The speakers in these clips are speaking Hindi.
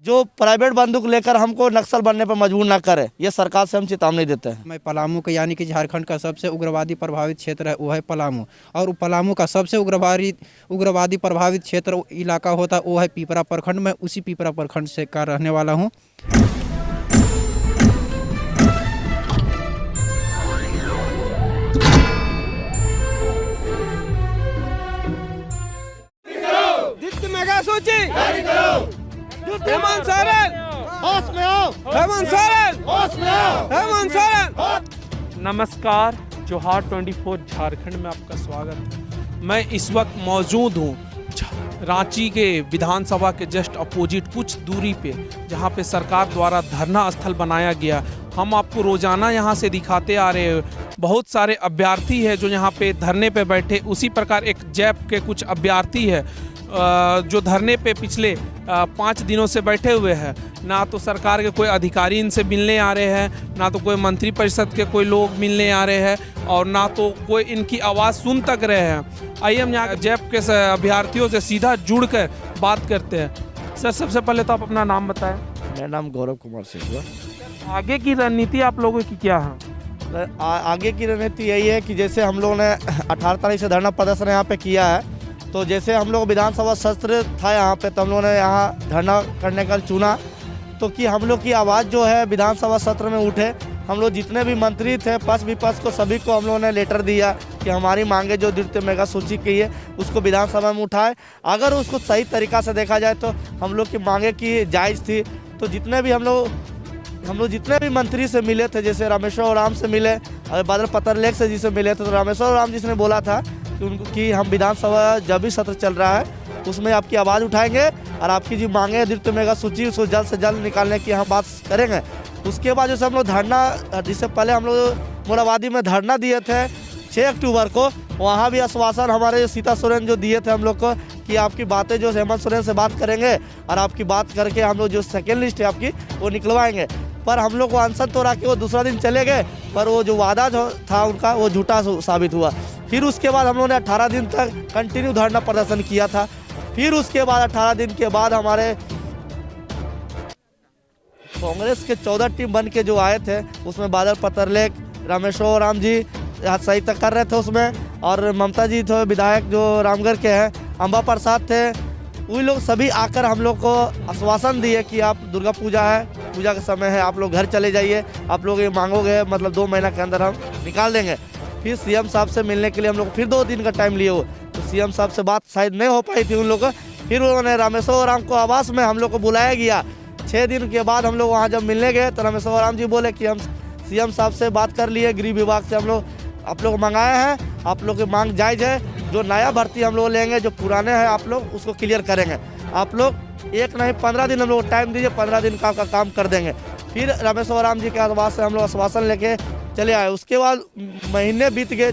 जो प्राइवेट बंदूक लेकर हमको नक्सल बनने पर मजबूर ना करे, ये सरकार से हम चेतावनी देते हैं। मैं पलामू का यानी कि झारखंड का सबसे उग्रवादी प्रभावित क्षेत्र है वो है पलामू, और पलामू का सबसे उग्रवादी प्रभावित क्षेत्र इलाका होता है वो है पिपरा प्रखंड। मैं उसी पिपरा प्रखंड से का रहने वाला हूँ। मेगा सूची हेमंत सोरेन होश में आओ, हेमंत सोरेन होश में आओ, हेमंत सोरेन। नमस्कार, जोहार 24 झारखंड में आपका स्वागत है। मैं इस वक्त मौजूद हूँ रांची के विधानसभा के जस्ट अपोजिट कुछ दूरी पे, जहाँ पे सरकार द्वारा धरना स्थल बनाया गया। हम आपको रोजाना यहाँ से दिखाते आ रहे हैं। बहुत सारे अभ्यर्थी है जो यहाँ पे धरने पे बैठे, उसी प्रकार एक जैप के कुछ अभ्यर्थी है जो धरने पे पिछले 5 दिनों से बैठे हुए हैं। ना तो सरकार के कोई अधिकारी इनसे मिलने आ रहे हैं, ना तो कोई मंत्री परिषद के कोई लोग मिलने आ रहे हैं, और ना तो कोई इनकी आवाज़ सुन तक रहे हैं। आइए हम यहाँ जैप के अभ्यर्थियों से सीधा जुड़कर बात करते हैं। सर, सबसे पहले तो आप अपना नाम बताएं। मेरा नाम गौरव कुमार सिंह हुआ। आगे की रणनीति आप लोगों की क्या है? आगे की रणनीति यही है कि जैसे हम लोगों ने 18 तारीख से धरना प्रदर्शन यहाँ पे किया है, तो जैसे हम लोग विधानसभा सत्र था यहाँ पे, तो हम लोगों ने यहाँ धरना करने का चुना, तो कि हम लोग की आवाज़ जो है विधानसभा सत्र में उठे। हम लोग जितने भी मंत्री थे पक्ष विपक्ष को सभी को हम लोगों ने लेटर दिया कि हमारी मांगे जो द्वितीय मेगा सूची की है उसको विधानसभा में उठाए। अगर उसको सही तरीक़ा से देखा जाए तो हम लोग की मांगे की जायज़ थी। तो जितने भी हम लोग जितने भी मंत्री से मिले थे, जैसे रामेश्वर ओराम से मिले, बादल पत्रलेख से जिसे मिले थे, तो रामेश्वर ओराम जी ने बोला था कि उनको कि हम विधानसभा जब भी सत्र चल रहा है उसमें आपकी आवाज़ उठाएंगे और आपकी जो मांगे द्वितीय मेगा सूची उसको जल्द से जल्द निकालने की हम बात करेंगे। उसके बाद जैसे हम लोग धरना, जिससे पहले हम लोग मोराबादी में धरना दिए थे 6 अक्टूबर को, वहाँ भी आश्वासन हमारे सीता सोरेन जो दिए थे हम लोग को कि आपकी बातें जो हेमंत सोरेन से बात करेंगे और आपकी बात करके हम लोग जो सेकेंड लिस्ट है आपकी वो निकलवाएंगे। पर हम लोग को अनशन तोड़ा के वो दूसरा दिन चले गए, पर वो जो वादा जो था उनका वो झूठा साबित हुआ। फिर उसके बाद हम लोगों ने 18 दिन तक कंटिन्यू धरना प्रदर्शन किया था। फिर उसके बाद 18 दिन के बाद हमारे कांग्रेस के 14 टीम बन के जो आए थे उसमें बादल पत्रलेख, रामेश्वर ओराम जी सही तक कर रहे थे उसमें, और ममता जी थे विधायक जो रामगढ़ के हैं, अम्बा प्रसाद थे, वही लोग सभी आकर हम लोग को आश्वासन दिए कि आप दुर्गा पूजा है, पूजा का समय है, आप लोग घर चले जाइए, आप लोग ये मांगोगे मतलब 2 महीना के अंदर हम निकाल देंगे। फिर सीएम साहब से मिलने के लिए हम लोग फिर 2 दिन का टाइम लिए हो, तो सीएम साहब से बात शायद नहीं हो पाई थी उन लोग को। फिर उन्होंने रामेश्वर ओराम को आवास में हम लोग को बुलाया गया। 6 दिन के बाद हम लोग वहाँ जब मिलने गए तो रामेश्वर ओराम जी बोले कि हम सीएम साहब से बात कर लिए, गृह विभाग से हम लोग आप लोग मंगाए हैं, आप लोग की मांग जायज़ है, जो नया भर्ती हम लोग लेंगे, जो पुराने हैं आप लोग उसको क्लियर करेंगे। आप लोग 1 नहीं 15 दिन हम लोग टाइम दीजिए, 15 दिन का काम कर देंगे। फिर रामेश्वर ओराम जी के आवास से हम लोग आश्वासन लेके चले आए। उसके बाद महीने बीत गए,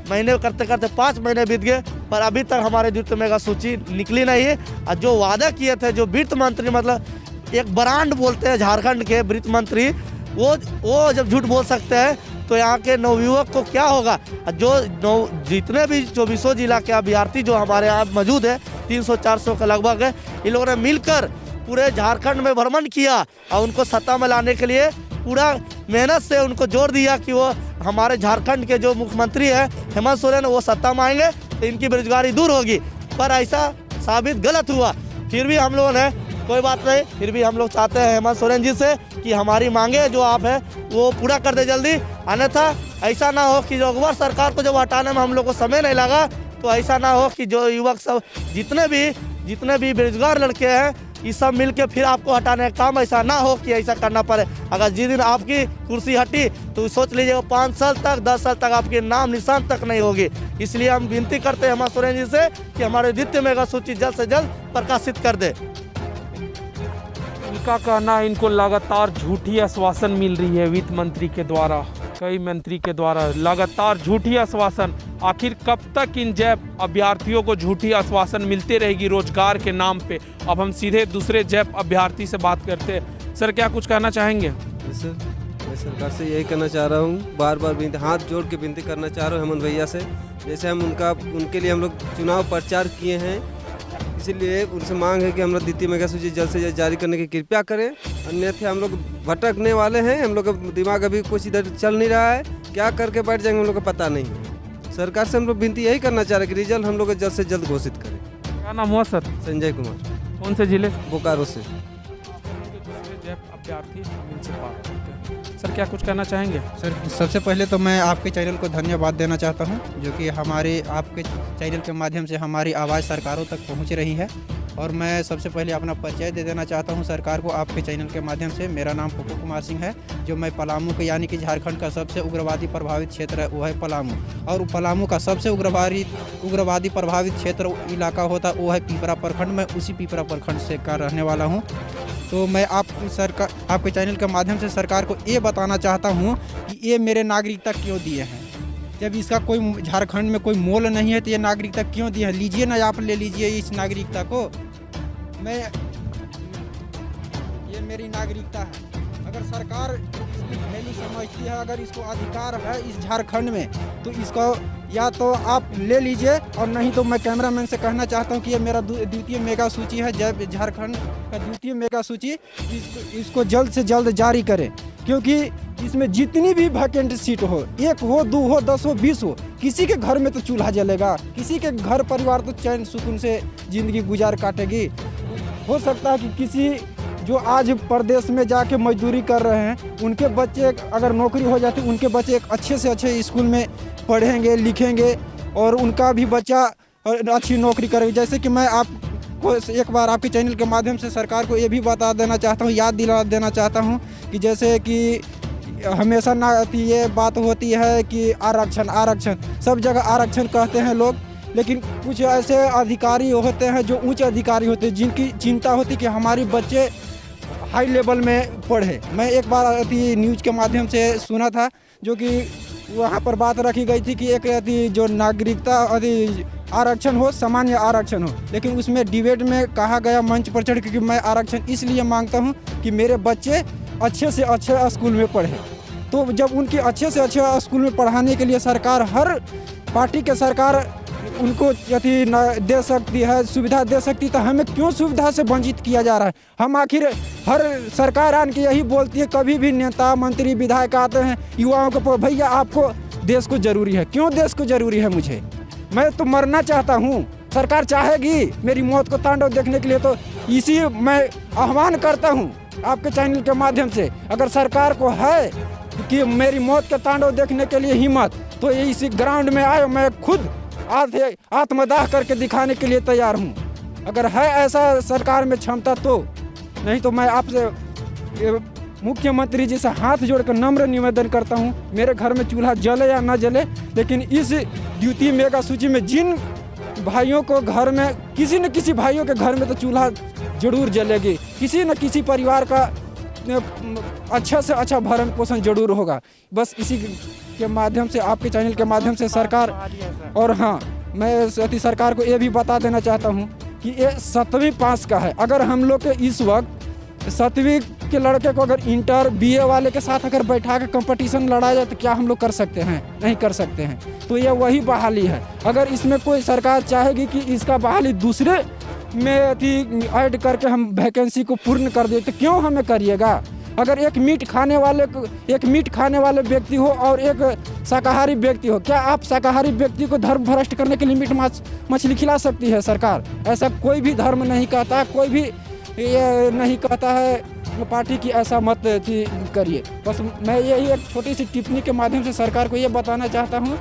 महीने करते करते 5 महीने बीत गए, पर अभी तक हमारे द्वितीय मेगा सूची निकली नहीं है। और जो वादा किए थे जो वित्त मंत्री, मतलब एक ब्रांड बोलते हैं झारखंड के वित्त मंत्री, वो जब झूठ बोल सकते हैं तो यहाँ के नवयुवक को क्या होगा। जो जितने भी 24 जिला के अभ्यर्थी जो हमारे यहाँ मौजूद है 300-400 के लगभग है, इन लोगों ने मिलकर पूरे झारखंड में भ्रमण किया और उनको सत्ता में लाने के लिए पूरा मेहनत से उनको जोर दिया कि वो हमारे झारखंड के जो मुख्यमंत्री है हेमंत सोरेन, वो सत्ता में आएंगे तो इनकी बेरोजगारी दूर होगी। पर ऐसा साबित गलत हुआ। फिर भी हम लोगों ने कोई बात नहीं, फिर भी हम लोग चाहते हैं हेमंत सोरेन जी से कि हमारी मांगे जो आप है वो पूरा कर दे जल्दी। अन्यथा ऐसा ना हो कि जो अकबर सरकार को जब हटाने में हम लोग को समय नहीं लगा, तो ऐसा ना हो कि जो युवक सब जितने भी बेरोजगार लड़के हैं ये सब मिलके फिर आपको हटाने का काम, ऐसा ना हो कि ऐसा करना पड़े। अगर जिस दिन आपकी कुर्सी हटी तो सोच लीजिए 5 साल तक 10 साल तक आपके नाम निशान तक नहीं होगी। इसलिए हम विनती करते हैं हेमंत सोरेन जी से कि हमारे द्वितीय मेगा सूची जल्द से जल्द प्रकाशित कर दे। इनका कहना है इनको लगातार झूठी आश्वासन मिल रही है वित्त मंत्री के द्वारा, कई मंत्री के द्वारा लगातार झूठी आश्वासन। आखिर कब तक इन जैप अभ्यर्थियों को झूठी आश्वासन मिलते रहेगी रोजगार के नाम पे? अब हम सीधे दूसरे जैप अभ्यर्थी से बात करते हैं। सर, क्या कुछ कहना चाहेंगे? सर, मैं सरकार से यही कहना चाह रहा हूँ, बार बार हाथ जोड़ के विनती करना चाह रहा हूँ हेमंत भैया से। जैसे हम उनके लिए हम लोग चुनाव प्रचार किए हैं, इसीलिए उनसे मांग है कि हमारा द्वितीय मेगा सूची जल्द से जल्द जारी करने की कृपया करें। अन्यथा हम लोग भटकने वाले हैं। हम लोग का दिमाग अभी कुछ इधर चल नहीं रहा है, क्या करके बैठ जाएंगे हम लोग को पता नहीं है। सरकार से हम लोग विनती यही करना चाह रहे हैं कि रिजल्ट हम लोग को जल्द से जल्द घोषित करें। क्या नाम हुआ सर? संजय कुमार, कौन से जिले? बोकारो से। जय अभ्यर्थी हम इनसे बात करते हैं। सर क्या कुछ कहना चाहेंगे? सर सबसे पहले तो मैं आपके चैनल को धन्यवाद देना चाहता हूं, जो कि हमारे आपके चैनल के माध्यम से हमारी आवाज़ सरकारों तक पहुंच रही है। और मैं सबसे पहले अपना परिचय दे देना चाहता हूं सरकार को आपके चैनल के माध्यम से। मेरा नाम पप्पू कुमार सिंह है, जो मैं पलामू के यानी कि झारखंड का सबसे उग्रवादी प्रभावित क्षेत्र है वो है पलामू। और पलामू का सबसे उग्रवादी प्रभावित क्षेत्र इलाका होता वो है पीपरा प्रखंड। मैं उसी पीपरा प्रखंड से का रहने वाला हूँ। तो मैं आपके चैनल के माध्यम से सरकार को ये बताना चाहता हूँ कि ये मेरे नागरिकता क्यों दिए हैं। जब इसका कोई झारखंड में कोई मोल नहीं है तो ये नागरिकता क्यों दिए है? लीजिए ना, आप ले लीजिए इस नागरिकता को। ये मेरी नागरिकता है। अगर सरकार इसकी वैल्यू समझती है, अगर इसको अधिकार है इस झारखंड में, तो इसको या तो आप ले लीजिए, और नहीं तो मैं कैमरामैन से कहना चाहता हूं कि ये मेरा द्वितीय मेगा सूची है, जब झारखंड का द्वितीय मेगा सूची इसको जल्द से जल्द जारी करें। क्योंकि इसमें जितनी भी वैकेंट सीट हो, 1 हो 2 हो 10 हो 20 हो, किसी के घर में तो चूल्हा जलेगा, किसी के घर परिवार तो चैन सुकून से ज़िंदगी गुजार काटेगी। हो सकता है कि किसी जो आज प्रदेश में जाके मजदूरी कर रहे हैं, उनके बच्चे अगर नौकरी हो जाती, उनके बच्चे एक अच्छे से अच्छे स्कूल में पढ़ेंगे लिखेंगे और उनका भी बच्चा अच्छी नौकरी करेगा। जैसे कि मैं आपको एक बार आपके चैनल के माध्यम से सरकार को ये भी बता देना चाहता हूँ, याद दिला देना चाहता हूँ कि जैसे कि हमेशा ना ये बात होती है कि आरक्षण, सब जगह आरक्षण कहते हैं लोग, लेकिन कुछ ऐसे अधिकारी होते हैं जो उच्च अधिकारी होते हैं, जिनकी चिंता होती है कि हमारे बच्चे हाई लेवल में पढ़े। मैं एक बार न्यूज़ के माध्यम से सुना था, जो कि वहाँ पर बात रखी गई थी कि एक जो नागरिकता आरक्षण हो, सामान्य आरक्षण हो, लेकिन उसमें डिबेट में कहा गया मंच पर चढ़ के कि मैं आरक्षण इसलिए मांगता हूँ कि मेरे बच्चे अच्छे से अच्छे स्कूल में पढ़े। तो जब उनके अच्छे से अच्छे स्कूल में पढ़ाने के लिए सरकार, हर पार्टी के सरकार उनको दे सकती है, सुविधा दे सकती, तो हमें क्यों सुविधा से वंचित किया जा रहा है? हम आखिर हर सरकार आन के यही बोलती है, कभी भी नेता मंत्री विधायक आते हैं युवाओं को, भैया आपको देश को ज़रूरी है। क्यों देश को ज़रूरी है? मुझे, मैं तो मरना चाहता हूँ। सरकार चाहेगी मेरी मौत को तांडव देखने के लिए, तो इसी मैं आह्वान करता हूँ आपके चैनल के माध्यम से, अगर सरकार को है कि मेरी मौत के तांडव देखने के लिए हिम्मत, तो इसी ग्राउंड में आए, मैं खुद आत्मदाह करके दिखाने के लिए तैयार हूँ। अगर है ऐसा सरकार में क्षमता तो, नहीं तो मैं आपसे मुख्यमंत्री जी से हाथ जोड़कर नम्र निवेदन करता हूँ, मेरे घर में चूल्हा जले या ना जले, लेकिन इस द्वितीय मेगा सूची में जिन भाइयों को घर में, किसी न किसी भाइयों के घर में तो चूल्हा जरूर जलेगी, किसी न किसी परिवार का अच्छा से अच्छा भरण पोषण जरूर होगा। बस इसी के माध्यम से, आपके चैनल के माध्यम से सरकार, और हाँ, मैं सरकार को ये भी बता देना चाहता हूँ कि ये 7वीं पास का है। अगर हम लोग के इस वक्त 7वीं के लड़के को अगर इंटर BA वाले के साथ अगर बैठा के कंपटीशन लड़ाया जाए तो क्या हम लोग कर सकते हैं? नहीं कर सकते हैं। तो ये वही बहाली है। अगर इसमें कोई सरकार चाहेगी कि इसका बहाली दूसरे में ऐड करके हम वैकेंसी को पूर्ण कर दे, तो क्यों हमें करिएगा? अगर एक मीट खाने वाले व्यक्ति हो और एक शाकाहारी व्यक्ति हो, क्या आप शाकाहारी व्यक्ति को धर्म भ्रष्ट करने के लिए मीट मछली खिला सकती है सरकार? ऐसा कोई भी धर्म नहीं कहता, कोई भी ये नहीं कहता है पार्टी की ऐसा मत करिए। बस मैं यही एक छोटी सी टिप्पणी के माध्यम से सरकार को ये बताना चाहता हूँ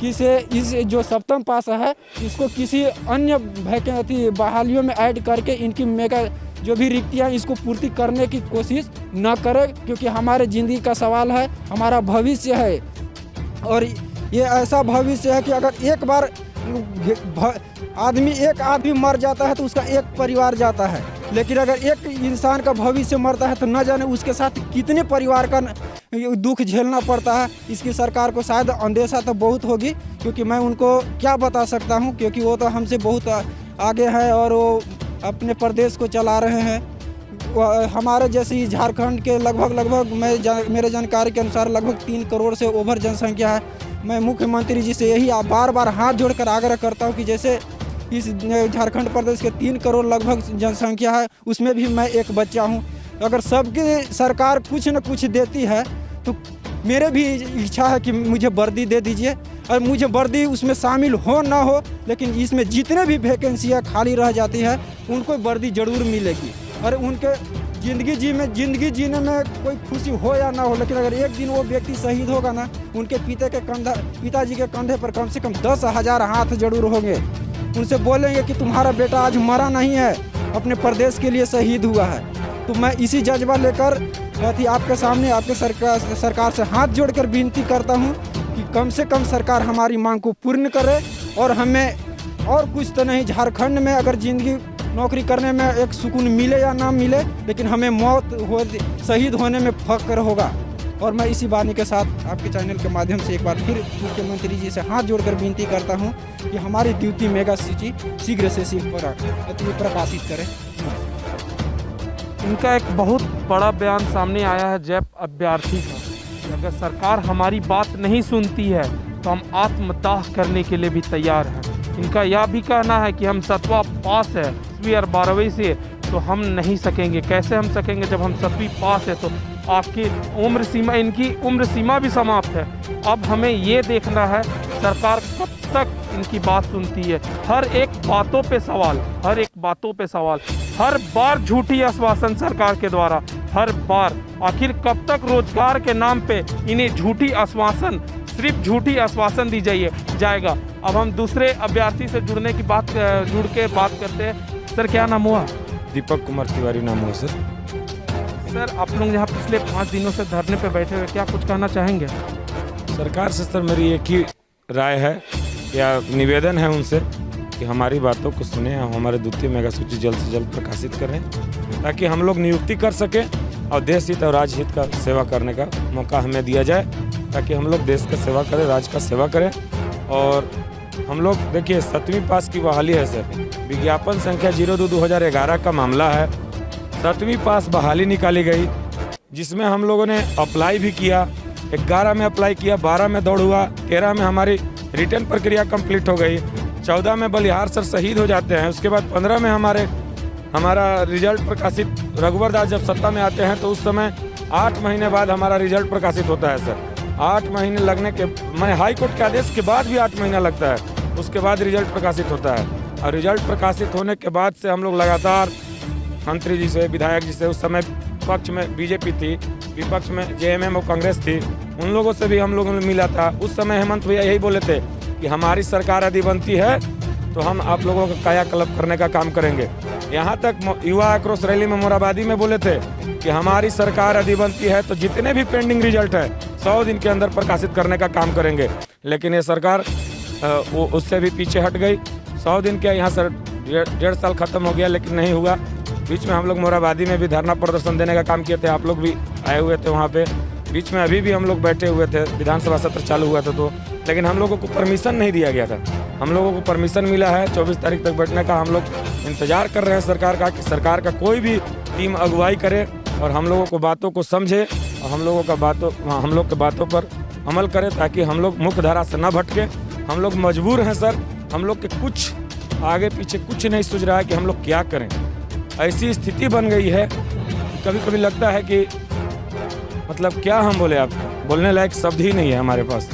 कि इस जो 7वीं पास है, इसको किसी अन्य वैकेंसी बहालियों में ऐड करके इनकी मेगा जो भी रिक्तियाँ, इसको पूर्ति करने की कोशिश न करें, क्योंकि हमारे ज़िंदगी का सवाल है, हमारा भविष्य है। और ये ऐसा भविष्य है कि अगर एक बार एक आदमी मर जाता है तो उसका एक परिवार जाता है, लेकिन अगर एक इंसान का भविष्य मरता है तो न जाने उसके साथ कितने परिवार का दुख झेलना पड़ता है। इसकी सरकार को शायद अंदेशा तो बहुत होगी, क्योंकि मैं उनको क्या बता सकता हूँ, क्योंकि वो तो हमसे बहुत आगे है और वो अपने प्रदेश को चला रहे हैं। हमारे जैसे झारखंड के लगभग मेरे जानकारी के अनुसार लगभग 3 करोड़ से ओवर जनसंख्या है। मैं मुख्यमंत्री जी से यही बार बार हाथ जोड़कर आग्रह करता हूँ कि जैसे इस झारखंड प्रदेश के 3 करोड़ लगभग जनसंख्या है, उसमें भी मैं एक बच्चा हूँ। अगर सबकी सरकार कुछ न कुछ देती है तो मेरे भी इच्छा है कि मुझे वर्दी दे दीजिए, और मुझे वर्दी उसमें शामिल हो ना हो, लेकिन इसमें जितने भी वैकेंसियाँ खाली रह जाती है उनको वर्दी ज़रूर मिलेगी। और उनके ज़िंदगी जीने में कोई खुशी हो या ना हो, लेकिन अगर एक दिन वो व्यक्ति शहीद होगा ना, उनके पिताजी के कंधे पर कम से कम 10,000 हाथ जरूर होंगे। उनसे बोलेंगे कि तुम्हारा बेटा आज मरा नहीं है, अपने प्रदेश के लिए शहीद हुआ है। तो मैं इसी जज्बा लेकर आपके सामने आपके सरकार से हाथ जोड़कर विनती करता हूं कि कम से कम सरकार हमारी मांग को पूर्ण करे, और हमें और कुछ तो नहीं, झारखंड में अगर ज़िंदगी नौकरी करने में एक सुकून मिले या ना मिले, लेकिन हमें शहीद होने में फख्र होगा। और मैं इसी वाणी के साथ आपके चैनल के माध्यम से एक बार फिर मुख्यमंत्री जी से हाथ जोड़कर विनती करता हूं कि हमारी द्वितीय मेगा सूची शीघ्र से शीघ्र प्रकाशित करें। इनका एक बहुत बड़ा बयान सामने आया है जैप अभ्यर्थी का, कि अगर सरकार हमारी बात नहीं सुनती है तो हम आत्मदाह करने के लिए भी तैयार हैं। इनका यह भी कहना है कि हम 7वां पास है 10वीं और 12वीं से, तो हम नहीं सकेंगे। कैसे हम सकेंगे जब हम 7वीं पास है? तो आपकी उम्र सीमा, इनकी उम्र सीमा भी समाप्त है। अब हमें ये देखना है सरकार कब तक इनकी बात सुनती है। हर एक बातों पे सवाल, हर बार झूठी आश्वासन सरकार के द्वारा, हर बार। आखिर कब तक रोजगार के नाम पे इन्हें झूठी आश्वासन, सिर्फ झूठी आश्वासन दी जाएगा। अब हम दूसरे अभ्यर्थी से जुड़ के बात करते हैं। सर, क्या नाम हुआ? दीपक कुमार तिवारी नाम हुआ सर। सर, आप लोग यहाँ पिछले 5 दिनों से धरने पे बैठे हुए, क्या कुछ कहना चाहेंगे? सरकार से सर मेरी एक ही राय है या निवेदन है उनसे कि हमारी बातों को सुने, हमारे द्वितीय मेगा सूची जल्द से जल्द प्रकाशित करें, ताकि हम लोग नियुक्ति कर सकें और देश हित और राज्य हित का सेवा करने का मौका हमें दिया जाए, ताकि हम लोग देश का सेवा करें, राज्य का सेवा करें। और हम लोग देखिए 7वीं पास की बहाली है सर, विज्ञापन संख्या 02/2011 का मामला है। 7वीं पास बहाली निकाली गई, जिसमें हम लोगों ने अप्लाई भी किया। 11 में अप्लाई किया, 12 में दौड़ हुआ, 13 में हमारी रिटर्न प्रक्रिया कंप्लीट हो गई, 14 में बलिहार सर शहीद हो जाते हैं। उसके बाद 15 में हमारा रिजल्ट प्रकाशित, रघुवर दास जब सत्ता में आते हैं तो उस समय 8 महीने बाद हमारा रिजल्ट प्रकाशित होता है सर। 8 महीने लगने के, मैं हाई कोर्ट के आदेश के बाद भी 8 महीना लगता है, उसके बाद रिजल्ट प्रकाशित होता है। और रिजल्ट प्रकाशित होने के बाद से हम लोग लगातार मंत्री जी से, विधायक जी से, उस समय पक्ष में बीजेपी थी, विपक्ष में जेएमएम और कांग्रेस थी, उन लोगों से भी हम लोगों ने मिला था। उस समय हेमंत भैया यही बोले थे कि हमारी सरकार यदि बनती है तो हम आप लोगों का कायाकल्प करने का काम करेंगे। यहाँ तक युवा आक्रोश रैली में मोराबादी में बोले थे कि हमारी सरकार यदि बनती है तो जितने भी पेंडिंग रिजल्ट है 100 दिन के अंदर प्रकाशित करने का काम करेंगे। लेकिन ये सरकार वो उससे भी पीछे हट गई। 100 दिन के यहाँ सर 1.5 साल खत्म हो गया, लेकिन नहीं हुआ। बीच में हम लोग मोराबादी में भी धरना प्रदर्शन देने का काम किए थे, आप लोग भी आए हुए थे वहाँ पे। बीच में अभी भी हम लोग बैठे हुए थे, विधानसभा सत्र चालू हुआ था तो, लेकिन हम लोगों को परमिशन नहीं दिया गया था। हम लोगों को परमिशन मिला है 24 तारीख तक बैठने का। हम लोग इंतजार कर रहे हैं सरकार का कि सरकार का कोई भी टीम अगुवाई करे और हम लोगों को बातों को समझे और हम लोग के बातों पर अमल करे, ताकि हम लोग मुख्य धारा से न भटके। हम लोग मजबूर हैं सर, हम लोग के कुछ आगे पीछे कुछ नहीं सूझ रहा है कि हम लोग क्या करें। ऐसी स्थिति बन गई है, कभी कभी लगता है कि मतलब क्या हम बोले, आप बोलने लायक शब्द ही नहीं है हमारे पास।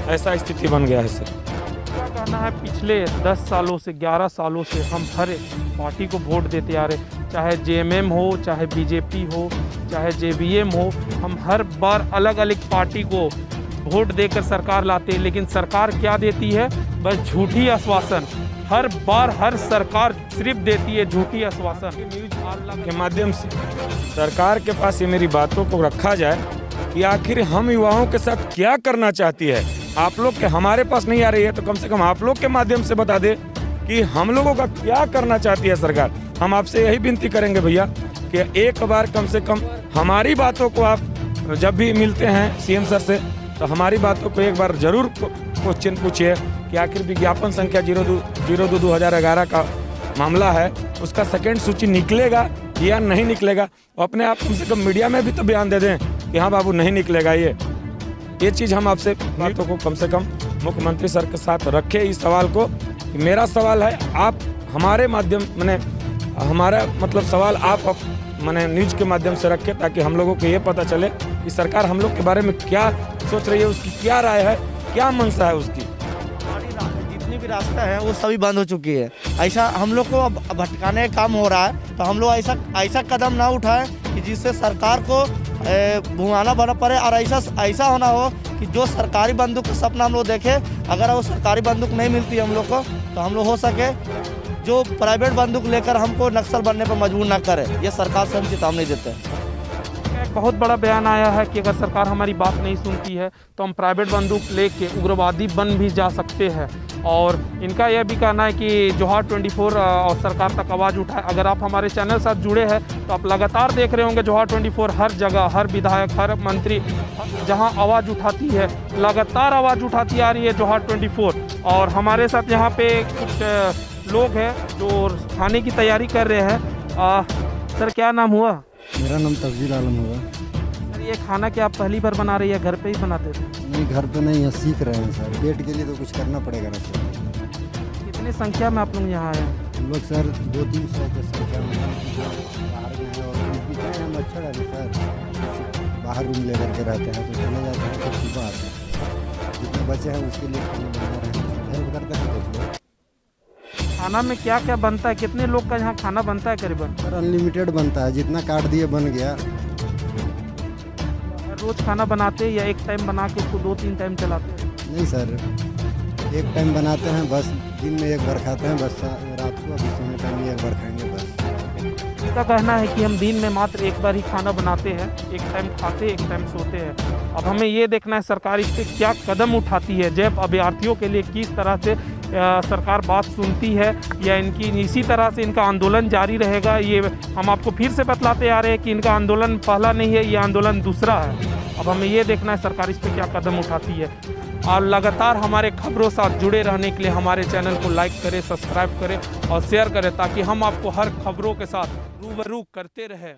ऐसा स्थिति बन गया है सर। क्या कहना है, पिछले 10 सालों से 11 सालों से हम हर एक पार्टी को वोट देते आ रहे, चाहे जेएमएम हो, चाहे बीजेपी हो, चाहे जेवीएम हो, हम हर बार अलग अलग पार्टी को वोट देकर सरकार लाते हैं, लेकिन सरकार क्या देती है? बस झूठी आश्वासन। हर बार हर सरकार सिर्फ देती है झूठी आश्वासन। न्यूज़ के माध्यम से सरकार के पास ये मेरी बातों को रखा जाए कि आखिर हम युवाओं के साथ क्या करना चाहती है। आप लोग के हमारे पास नहीं आ रही है तो कम से कम आप लोग के माध्यम से बता दे कि हम लोगों का क्या करना चाहती है सरकार। हम आपसे यही विनती करेंगे भैया कि एक बार कम से कम हमारी बातों को आप जब भी मिलते हैं सीएम सर से तो हमारी बातों को एक बार जरूर क्वेश्चन पूछिए कि आखिर विज्ञापन संख्या 02/2011 का मामला है, उसका सेकेंड सूची निकलेगा या नहीं निकलेगा। अपने आप कम से कम मीडिया में भी तो बयान दे दें कि हाँ बाबू नहीं निकलेगा। ये चीज़ हम आपसे बातों को कम से कम मुख्यमंत्री सर के साथ रखें इस सवाल को कि मेरा सवाल है, आप हमारे माध्यम मैंने हमारा मतलब सवाल आप मैंने न्यूज़ के माध्यम से रखें, ताकि हम लोगों को ये पता चले कि सरकार हम लोग के बारे में क्या सोच रही है, उसकी क्या राय है, क्या मंशा है उसकी। जितनी भी रास्ता है वो सभी बंद हो चुकी है। ऐसा हम लोग को अब भटकाने का काम हो रहा है, तो हम लोग ऐसा कदम ना उठाएं कि जिससे सरकार को भुआना बना पड़े, और ऐसा होना हो कि जो सरकारी बंदूक का सपना हम लोग देखें, अगर वो सरकारी बंदूक नहीं मिलती हम लोग को, तो हम लोग हो सके जो प्राइवेट बंदूक लेकर हमको नक्सल बनने पर मजबूर ना करे। ये सरकार से हम चेतावनी देते हैं। एक बहुत बड़ा बयान आया है कि अगर सरकार हमारी बात नहीं सुनती है तो हम प्राइवेट बंदूक लेके उग्रवादी बन भी जा सकते हैं। और इनका यह भी कहना है कि जोहार 24 और सरकार तक आवाज़ उठाए। अगर आप हमारे चैनल साथ जुड़े हैं तो आप लगातार देख रहे होंगे जोहार 24 हर जगह, हर विधायक, हर मंत्री जहां आवाज़ उठाती है, लगातार आवाज़ उठाती आ रही है जोहार 24। और हमारे साथ यहाँ पे कुछ लोग हैं जो खाने की तैयारी कर रहे हैं। सर क्या नाम हुआ? मेरा नाम तफजील आलम हुआ। सर ये खाना क्या आप पहली बार बना रही है, घर पे ही बनाते थे? नहीं, घर पे नहीं है, सीख रहे हैं सर। पेट के लिए तो कुछ करना पड़ेगा ना सर। कितनी संख्या में आप लोग यहाँ आए हैं? हम लोग सर 200-300 की संख्या में बाहर में है, और हम अच्छा रहते सर। बाहर रूम लेकर के रहते हैं तो चले जाते हैं, तो सुबह आते हैं। जितने बच्चे हैं उसके लिए खाना बना रहे हैं, हेल्प करते हैं कुछ लोग। खाना में क्या क्या बनता है? कितने लोग का यहाँ खाना बनता है करीबन? सर अनलिमिटेड बनता है, जितना काट दिए बन गया। रोज खाना बनाते हैं या एक टाइम बना के उसको 2-3 टाइम चलाते हैं? नहीं सर, एक टाइम बनाते हैं बस, दिन में एक बार खाते हैं बस, रात को अभी सोने टाइम में एक बार खाएंगे बस। इसका कहना है कि हम दिन में मात्र एक बार ही खाना बनाते हैं, एक टाइम खाते, एक टाइम सोते हैं। अब हमें ये देखना है सरकार इस पर क्या कदम उठाती है। जैब अभ्यर्थियों के लिए किस तरह से सरकार बात सुनती है, या इनकी इसी तरह से इनका आंदोलन जारी रहेगा। ये हम आपको फिर से बतलाते आ रहे हैं कि इनका आंदोलन पहला नहीं है, ये आंदोलन दूसरा है। अब हमें ये देखना है सरकार इस पर क्या कदम उठाती है। और लगातार हमारे खबरों साथ जुड़े रहने के लिए हमारे चैनल को लाइक करें, सब्सक्राइब करें और शेयर करें, ताकि हम आपको हर खबरों के साथ रूबरू करते रहें।